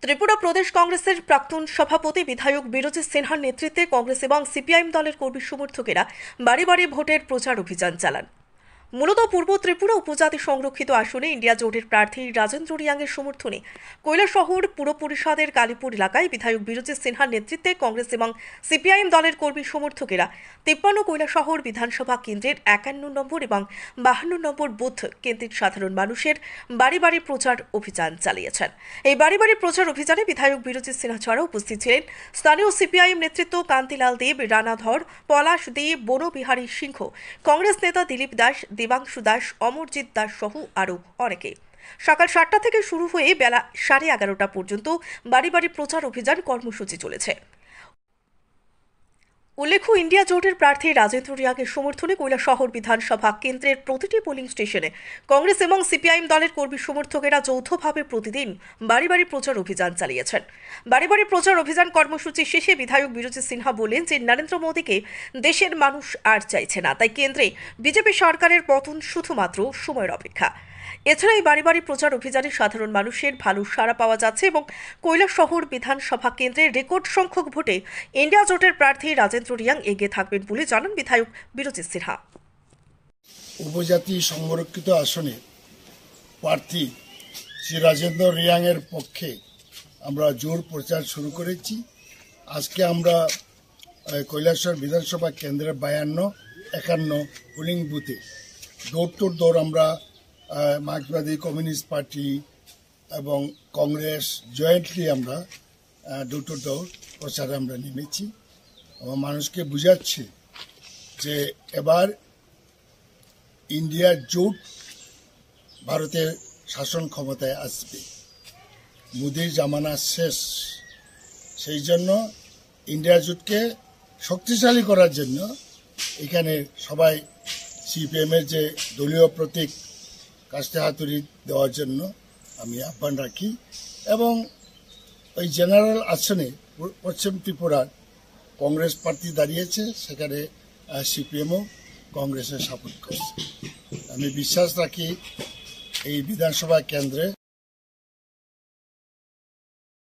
ত্রিপুরা প্রদেশ কংগ্রেসের প্রাক্তন সভাপতি বিধায়ক বিরজিৎ সিনহার নেতৃত্বে কংগ্রেস এবং সিপিআইএম দলের কর্মী সমর্থকেরা বাড়ি বাড়ি ভোটের প্রচার অভিযান চালান। মূলত পূর্ব ত্রিপুরা উপজাতি সংরক্ষিত আসনে ইন্ডিয়া জোটের প্রার্থী রাজেন্দ্র রিয়াংয়ের সমর্থনে কৈলাসহর পুর পরিষদের কালীপুর এলাকায় বিধায়ক বিরজিৎ সিনহার নেতৃত্বে কংগ্রেস এবং সিপিআইএম দলের কর্মী সমর্থকেরা 53 কৈলাসহর বিধানসভা কেন্দ্রের 51 নম্বর এবং 52 নম্বর বুথ কেন্দ্রের সাধারণ মানুষের বাড়ি বাড়ি প্রচার অভিযান চালিয়েছেন। এই বাড়ি বাড়ি প্রচার অভিযানে বিধায়ক বিরজিৎ সিনহা ছাড়াও উপস্থিত ছিলেন স্থানীয় সিপিআইএম নেতৃত্ব কান্তিলাল দেব, রানাধর, পলাশ দে, বনবিহারী সিংহ, কংগ্রেস নেতা দিলীপ দাস, দেবাংশু দাস, অমরজিৎ দাস সহ আরও অনেকে। সকাল 7টা থেকে শুরু হয়ে বেলা 11:30টা পর্যন্ত বাড়ি বাড়ি প্রচার অভিযান কর্মসূচি চলেছে। উল্লেখ্য, ইন্ডিয়া জোটের প্রার্থী রাজেন্দ্র রিয়াংয়ের সমর্থনে কৈলাসহর বিধানসভা কেন্দ্রের প্রতিটি পোলিং স্টেশনে কংগ্রেস এবং সিপিআইএম দলের কর্মী সমর্থকেরা যৌথভাবে প্রতিদিন বাড়ি বাড়ি প্রচার অভিযান চালিয়েছেন। বাড়ি বাড়ি প্রচার অভিযান কর্মসূচি শেষে বিধায়ক বিরজিৎ সিনহা বলেন যে নরেন্দ্র মোদীকে দেশের মানুষ আর চাইছে না, তাই কেন্দ্রে বিজেপি সরকারের পতন শুধুমাত্র সময়ের অপেক্ষা। এছাড়া এই বাড়ি বাড়ি প্রচার অভিযানে সাধারণ মানুষের ভালো সাড়া পাওয়া যাচ্ছে এবং কৈলাসহর বিধানসভা কেন্দ্রে রেকর্ড সংখ্যক ভোটে ইন্ডিয়া জোটের প্রার্থী রাজেন্দ্র রিয়াং এগিয়ে থাকবেন বলে জানান বিধায়ক বিরজিৎ সিনহা। উপজাতি সংরক্ষিত আসনে প্রার্থী শ্রী রাজেন্দ্র রিয়াং এর পক্ষে আমরা জোর প্রচার শুরু করেছি। আজকে আমরা কৈলাসহর বিধানসভা কেন্দ্রের 52-51 পোলিং বুথে ডোর টু ডোর আমরা মার্ক্সবাদী কমিউনিস্ট পার্টি এবং কংগ্রেস জয়েন্টলি আমরা ডোর টু ডোর প্রচারে আমরা নেমেছি এবং মানুষকে বুঝাচ্ছি যে এবার ইন্ডিয়া জোট ভারতের শাসন ক্ষমতায় আসবে, মোদির জামানা শেষ। সেই জন্য ইন্ডিয়া জোটকে শক্তিশালী করার জন্য এখানে সবাই সিপিএমের যে দলীয় প্রতীক কাস্তে হাতুড়ি দেওয়ার জন্য আমি আহ্বান রাখি এবং ওই জেনারেল আসনে পশ্চিম ত্রিপুরার কংগ্রেস প্রার্থী দাঁড়িয়েছে, সেখানে সিপিএমও কংগ্রেসের সাপোর্ট করছে। আমি বিশ্বাস রাখি এই বিধানসভা কেন্দ্রে